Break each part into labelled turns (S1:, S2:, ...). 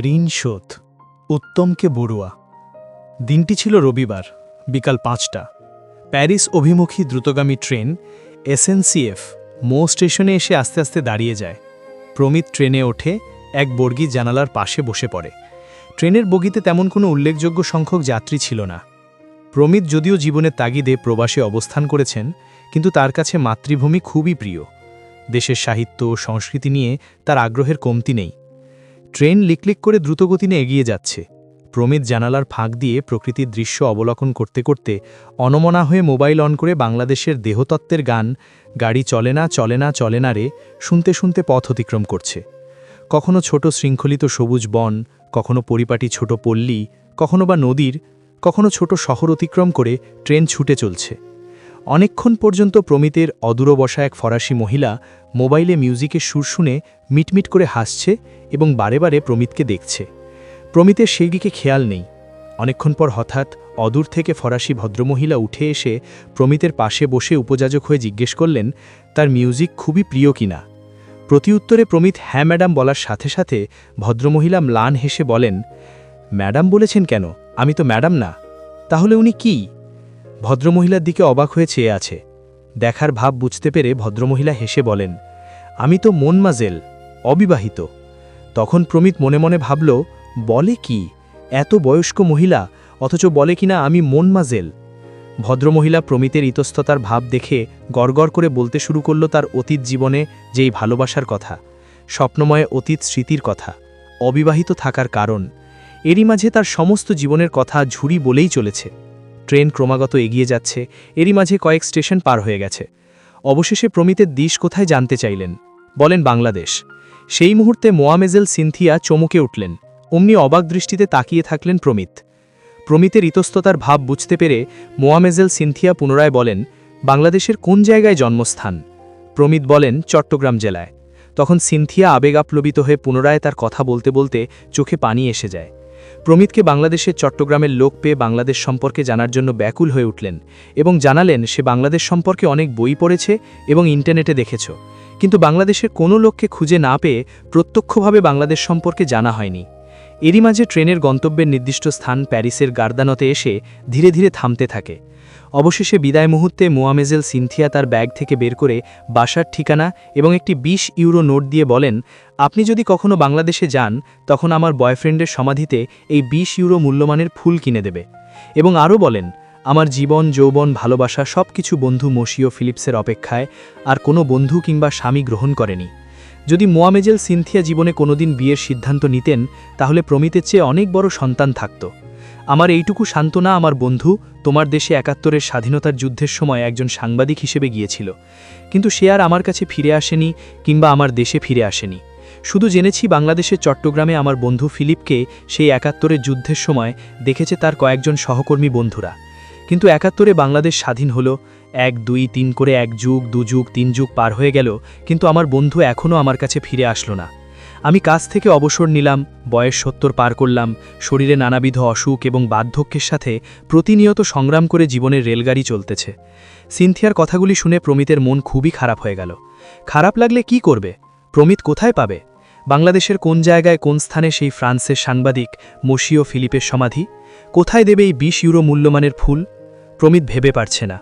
S1: ঋণ শোধ। উত্তমকে বড়ুয়া। দিনটি ছিল রবিবার, বিকাল ৫টা। প্যারিস অভিমুখী দ্রুতগামী ট্রেন SNCF মো স্টেশনে এসে আস্তে আস্তে দাঁড়িয়ে যায়। প্রমিত ট্রেনে ওঠে, এক বর্গি জানালার পাশে বসে পড়ে। ট্রেনের বগিতে তেমন কোনো উল্লেখযোগ্য সংখ্যক যাত্রী ছিল না। প্রমিত যদিও জীবনের তাগিদে প্রবাসে অবস্থান করেছেন, কিন্তু তার কাছে মাতৃভূমি খুবই প্রিয়। দেশের সাহিত্য ও সংস্কৃতি নিয়ে তার আগ্রহের কমতি নেই। ট্রেন লিকলিক করে দ্রুতগতিনে এগিয়ে যাচ্ছে। প্রমিত জানালার ফাঁক দিয়ে প্রকৃতির দৃশ্য অবলোকন করতে করতে অনমনা হয়ে মোবাইল অন করে বাংলাদেশের দেহতত্ত্বের গান গাড়ি চলে না চলে না চলে না রে শুনতে শুনতে পথ অতিক্রম করছে। কখনো ছোট শৃঙ্খলিত সবুজ বন, কখনো পরিপাটি ছোট পল্লী, কখনো বা নদীর, কখনো ছোট শহর অতিক্রম করে ট্রেন ছুটে চলছে। অনেকক্ষণ পর্যন্ত প্রমিতের অদূর বসা এক ফরাসি মহিলা মোবাইলে মিউজিকের সুর শুনে মিটমিট করে হাসছে এবং বারে বারে প্রমিতকে দেখছে। প্রমিতের সেই দিকে খেয়াল নেই। অনেকক্ষণ পর হঠাৎ অদূর থেকে ফরাসি ভদ্রমহিলা উঠে এসে প্রমিতের পাশে বসে উপযাজক হয়ে জিজ্ঞেস করলেন তার মিউজিক খুবই প্রিয় কিনা। প্রতিউত্তরে প্রমিত হ্যাঁ ম্যাডাম বলার সাথে সাথে ভদ্রমহিলা ম্লান হেসে বলেন, ম্যাডাম বলেছেন কেন? আমি তো ম্যাডাম না। তাহলে উনি কি? ভদ্রমহিলার দিকে অবাক হয়ে চেয়ে আছে। দেখার ভাব বুঝতে পেরে ভদ্রমহিলা হেসে বলেন, আমি তো মনমাজেল, অবিবাহিত। তখন প্রমিত মনে মনে ভাবল, বলে কি, এত বয়স্ক মহিলা অথচ বলে কিনা আমি মনমাজেল। ভদ্রমহিলা প্রমিতের ইতস্ততার ভাব দেখে গড়গড় করে বলতে শুরু করল তার অতীত জীবনে যেই ভালোবাসার কথা, স্বপ্নময় অতীত স্মৃতির কথা, অবিবাহিত থাকার কারণ। এরই মাঝে তার সমস্ত জীবনের কথা ঝুড়ি বলেই চলেছে। ট্রেন ক্রমাগত এগিয়ে যাচ্ছে, এরই মাঝে কয়েক স্টেশন পার হয়ে গেছে। অবশেষে প্রমিতের দিশ কোথায় জানতে চাইলেন। বলেন বাংলাদেশ। সেই মুহূর্তে মোয়ামেজেল সিনথিয়া চমকে উঠলেন। অমনি অবাক দৃষ্টিতে তাকিয়ে থাকলেন প্রমিত। প্রমিতের ইতস্ততার ভাব বুঝতে পেরে মোয়ামেজেল সিনথিয়া পুনরায় বলেন, বাংলাদেশের কোন জায়গায় জন্মস্থান? প্রমিত বলেন, চট্টগ্রাম জেলায়। তখন সিনথিয়া আবেগাপ্লবিত হয়ে পুনরায় তার কথা বলতে বলতে চোখে পানি এসে যায়। প্রমিতকে বাংলাদেশের চট্টগ্রামের লোক পেয়ে বাংলাদেশ সম্পর্কে জানার জন্য ব্যাকুল হয়ে উঠলেন এবং জানালেন সে বাংলাদেশ সম্পর্কে অনেক বই পড়েছে এবং ইন্টারনেটে দেখেছ, কিন্তু বাংলাদেশের কোনো লোককে খুঁজে না পেয়ে প্রত্যক্ষভাবে বাংলাদেশ সম্পর্কে জানা হয়নি। এরই মাঝে ট্রেনের গন্তব্যের নির্দিষ্ট স্থান প্যারিসের গার্দানতে এসে ধীরে ধীরে থামতে থাকে। অবশেষে বিদায় মুহূর্তে মোয়ামেজেল সিনথিয়া তার ব্যাগ থেকে বের করে বাসার ঠিকানা এবং একটি 20 ইউরো নোট দিয়ে বলেন, আপনি যদি কখনো বাংলাদেশে যান তখন আমার বয়ফ্রেন্ডের সমাধিতে এই 20 ইউরো মূল্যমানের ফুল কিনে দেবে। এবং আরও বলেন, আমার জীবন যৌবন ভালোবাসা সব কিছু বন্ধু মশিও ফিলিপসের অপেক্ষায়, আর কোনো বন্ধু কিংবা স্বামী গ্রহণ করেনি। যদি মোয়ামেজেল সিনথিয়া জীবনে কোনোদিন বিয়ের সিদ্ধান্ত নিতেন তাহলে প্রমিতের চেয়ে অনেক বড় সন্তান থাকত। আমার এইটুকু সান্ত্বনা আমার বন্ধু তোমার দেশে ৭১-এর স্বাধীনতার যুদ্ধের সময় একজন সাংবাদিক হিসেবে গিয়েছিল, কিন্তু সে আর আমার কাছে ফিরে আসেনি কিংবা আমার দেশে ফিরে আসেনি। শুধু জেনেছি বাংলাদেশের চট্টগ্রামে আমার বন্ধু ফিলিপকে সেই ৭১-এর যুদ্ধের সময় দেখেছে তার কয়েকজন সহকর্মী বন্ধুরা। কিন্তু ৭১-এ বাংলাদেশ স্বাধীন হলো, ১, ২, ৩ করে ১ যুগ ২ যুগ ৩ যুগ পার হয়ে গেল, কিন্তু আমার বন্ধু এখনও আমার কাছে ফিরে আসলো না। আমি কাজ থেকে অবসর নিলাম, বয়স ৭০ পার করলাম, শরীরে নানাবিধ অসুখ এবং বার্ধক্যের সাথে প্রতিনিয়ত সংগ্রাম করে জীবনের রেলগাড়ি চলতেছে। সিনথিয়ার কথাগুলি শুনে প্রমিতের মন খুবই খারাপ হয়ে গেল। খারাপ লাগলে কি করবে? প্রমিত কোথায় পাবে? বাংলাদেশের কোন জায়গায় কোন স্থানে সেই ফ্রান্সের সাংবাদিক মশিও ফিলিপের সমাধি? কোথায় দেবে এই 20 ইউরো মূল্যমানের ফুল? প্রমিত ভেবে পারছে না।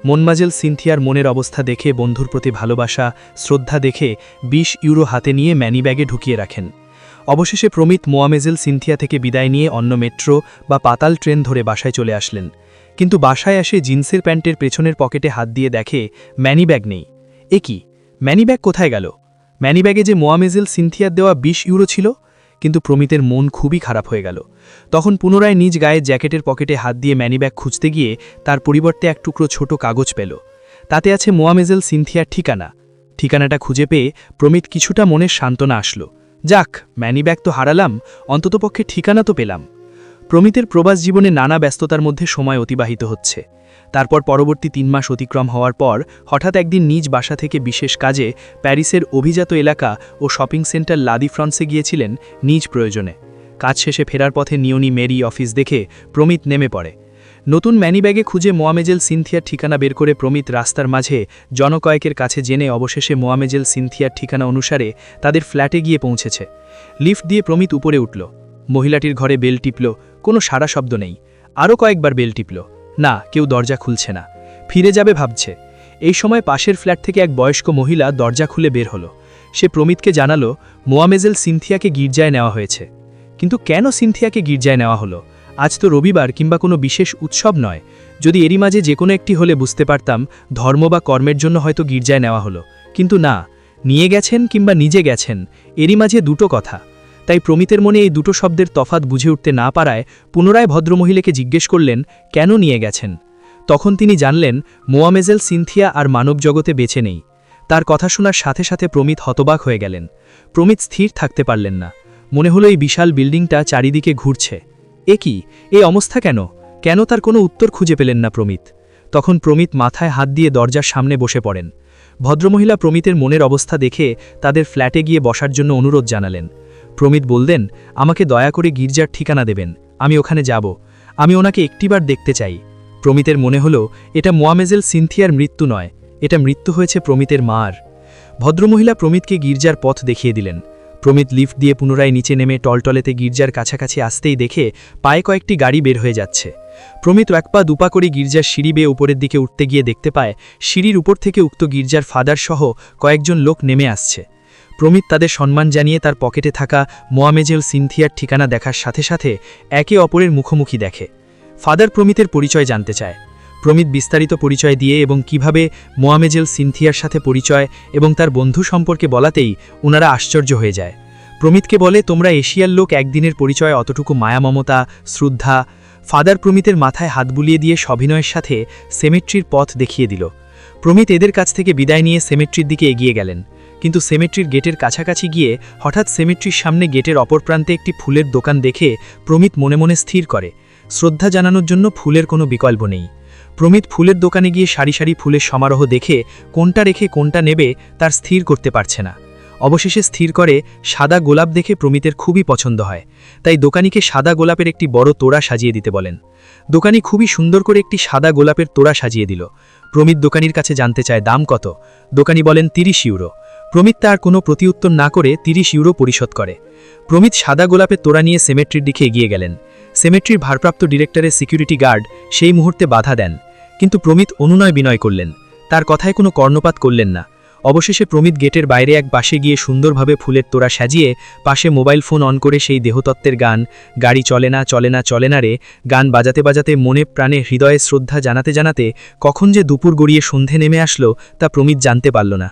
S1: মনমাজেল সিনথিয়ার মনের অবস্থা দেখে, বন্ধুর প্রতি ভালোবাসা শ্রদ্ধা দেখে 20 ইউরো হাতে নিয়ে ম্যানিব্যাগে ঢুকিয়ে রাখেন। অবশেষে প্রমিত মোয়ামেজেল সিনথিয়া থেকে বিদায় নিয়ে অন্য মেট্রো বা পাতাল ট্রেন ধরে বাসায় চলে আসলেন। কিন্তু বাসায় এসে জিন্সের প্যান্টের পেছনের পকেটে হাত দিয়ে দেখে ম্যানিব্যাগ নেই। এ কি, ম্যানিব্যাগ কোথায় গেল? ম্যানিব্যাগে যে মোয়ামেজেল সিনথিয়ার দেওয়া 20 ইউরো ছিল। কিন্তু প্রমিতের মন খুবই খারাপ হয়ে গেল। তখন পুনরায় নিজ গায়ে জ্যাকেটের পকেটে হাত দিয়ে ম্যানিব্যাগ খুঁজতে গিয়ে তার পরিবর্তে এক টুকরো ছোট কাগজ পেল। তাতে আছে মোয়ামেজেল সিনথিয়ার ঠিকানা। ঠিকানাটা খুঁজে পেয়ে প্রমিত কিছুটা মনের সান্ত্বনা আসলো। যাক, ম্যানিব্যাগ তো হারালাম, অন্ততপক্ষে ঠিকানা তো পেলাম। প্রমিতের প্রবাস জীবনে নানা ব্যস্ততার মধ্যে সময় অতিবাহিত হচ্ছে। তারপর পরবর্তী ৩ মাস অতিক্রম হওয়ার পর হঠাৎ একদিন নিজ বাসা থেকে বিশেষ কাজে প্যারিসের অভিজাত এলাকা ও শপিং সেন্টার লা দি ফ্রান্সে গিয়েছিলেন নিজ প্রয়োজনে। কাজ শেষে ফেরার পথে নিওনি মেরি অফিস দেখে প্রমিত নেমে পড়ে। নতুন ম্যানিব্যাগে খুঁজে মোয়ামেজেল সিনথিয়ার ঠিকানা বের করে প্রমিত রাস্তার মাঝে জনকয়েকের কাছে জেনে অবশেষে মোয়ামেজেল সিনথিয়ার ঠিকানা অনুসারে তাদের ফ্ল্যাটে গিয়ে পৌঁছেছে। লিফট দিয়ে প্রমিত উপরে উঠল। মহিলাটির ঘরে বেল টিপল, কোনো সাড়া শব্দ নেই। আরও কয়েকবার বেল টিপল, না, কেউ দরজা খুলছে না। ফিরে যাবে ভাবছে। এই সময় পাশের ফ্ল্যাট থেকে এক বয়স্ক মহিলা দরজা খুলে বের হলো। সে প্রমিতকে জানালো মোয়ামেজেল সিনথিয়াকে গির্জায় নেওয়া হয়েছে। কিন্তু কেন সিনথিয়াকে গির্জায় নেওয়া হলো? আজ তো রবিবার কিংবা কোনো বিশেষ উৎসব নয়। যদি এরই মাঝে যে কোনো একটি হলে বুঝতে পারতাম ধর্ম বা কর্মের জন্য হয়তো গির্জায় নেওয়া হলো, কিন্তু না, নিয়ে গেছেন কিংবা নিজে গেছেন, এরই মাঝে দুটো কথা। তাই প্রমিতের মনে এই দুটো শব্দের তফাৎ বুঝে উঠতে না পারায় পুনরায় ভদ্রমহিলাকে জিজ্ঞেস করলেন কেন নিয়ে গেছেন। তখন তিনি জানলেন মোয়ামেজেল সিনথিয়া আর মানব জগতে বেঁচে নেই। তার কথা শোনার সাথে সাথে প্রমিত হতবাক হয়ে গেলেন। প্রমিত স্থির থাকতে পারলেন না। মনে হলো এই বিশাল বিল্ডিংটা চারিদিকে ঘুরছে। এ কি, এই অবস্থা কেন? কেন তার কোনো উত্তর খুঁজে পেলেন না প্রমিত। তখন প্রমিত মাথায় হাত দিয়ে দরজার সামনে বসে পড়েন। ভদ্রমহিলা প্রমিতের মনের অবস্থা দেখে তাদের ফ্ল্যাটে গিয়ে বসার জন্য অনুরোধ জানালেন। প্রমিত বললেন, আমাকে দয়া করে গির্জার ঠিকানা দেবেন, আমি ওখানে যাব। আমি ওনাকে একটিবার দেখতে চাই। প্রমিতের মনে হলো এটা মোয়ামেজেল সিনথিয়ার মৃত্যু নয়, এটা মৃত্যু হয়েছে প্রমিতের মার। ভদ্রমহিলা প্রমিতকে গির্জার পথ দেখিয়ে দিলেন। প্রমিত লিফট দিয়ে পুনরায় নিচে নেমে টলটলেতে গির্জার কাছাকাছি আসতেই দেখে পায়ে কয়েকটি গাড়ি বের হয়ে যাচ্ছে। প্রমিত এক পা দুপা করে গির্জার সিঁড়ি বেয়ে উপরের দিকে উঠতে গিয়ে দেখতে পায় সিঁড়ির উপর থেকে উক্ত গির্জার ফাদার সহ কয়েকজন লোক নেমে আসছে। প্রমিত তাদের সম্মান জানিয়ে তার পকেটে থাকা মোয়ামেজেল সিনথিয়ার ঠিকানা দেখার সাথে সাথে একে অপরের মুখোমুখি দেখে। ফাদার প্রমিতের পরিচয় জানতে চায়। প্রমিত বিস্তারিত পরিচয় দিয়ে এবং কিভাবে মোয়ামেজেল সিনথিয়ার সাথে পরিচয় এবং তার বন্ধু সম্পর্কে বলাতেই ওনারা আশ্চর্য হয়ে যায়। প্রমিতকে বলে, তোমরা এশিয়ার লোক, একদিনের পরিচয় অতটুকু মায়া মমতা, শ্রদ্ধা। ফাদার প্রমিতের মাথায় হাত বুলিয়ে দিয়ে সবিনয়ের সাথে সেমেট্রির পথ দেখিয়ে দিল। প্রমিত এদের কাছ থেকে বিদায় নিয়ে সেমেট্রির দিকে এগিয়ে গেলেন। কিন্তু সেমেট্রির গেটের কাছাকাছি গিয়ে হঠাৎ সেমেট্রির সামনে গেটের অপর প্রান্তে একটি ফুলের দোকান দেখে প্রমিত মনে মনে স্থির করে, শ্রদ্ধা জানানোর জন্য ফুলের কোনো বিকল্প নেই। প্রমিত ফুলের দোকানে গিয়ে সারি সারি ফুলের সমারোহ দেখে কোনটা রেখে কোনটা নেবে তার স্থির করতে পারছে না। অবশেষে স্থির করে সাদা গোলাপ দেখে প্রমিতের খুবই পছন্দ হয়। তাই দোকানিকে সাদা গোলাপের একটি বড় তোড়া সাজিয়ে দিতে বলেন। দোকানি খুবই সুন্দর করে একটি সাদা গোলাপের তোড়া সাজিয়ে দিল। প্রমিত দোকানির কাছে জানতে চায় দাম কত। দোকানি বলেন 30 ইউরো। প্রমিত তার কোনো প্রতিউত্তর না করে 30 ইউরো পরিশোধ করে। প্রমিত সাদা গোলাপের তোড়া নিয়ে সেমেট্রির দিকে এগিয়ে গেলেন। সেমেট্রির ভারপ্রাপ্ত ডিরেক্টরের সিকিউরিটি গার্ড সেই মুহূর্তে বাধা দেন, কিন্তু প্রমিত অনুনয় বিনয় করলেন, তার কথায় কোনো কর্ণপাত করলেন না। অবশেষে প্রমিত গেটের বাইরে এক পাশে গিয়ে সুন্দরভাবে ফুলের তোড়া সাজিয়ে পাশে মোবাইল ফোন অন করে সেই দেহতত্ত্বের গান, গাড়ি চলে না চলে না চলে না রে গান বাজাতে বাজাতে মনে প্রাণে হৃদয়ে শ্রদ্ধা জানাতে জানাতে কখন যে দুপুর গড়িয়ে সন্ধে নেমে আসলো তা প্রমিত জানতে পারল না।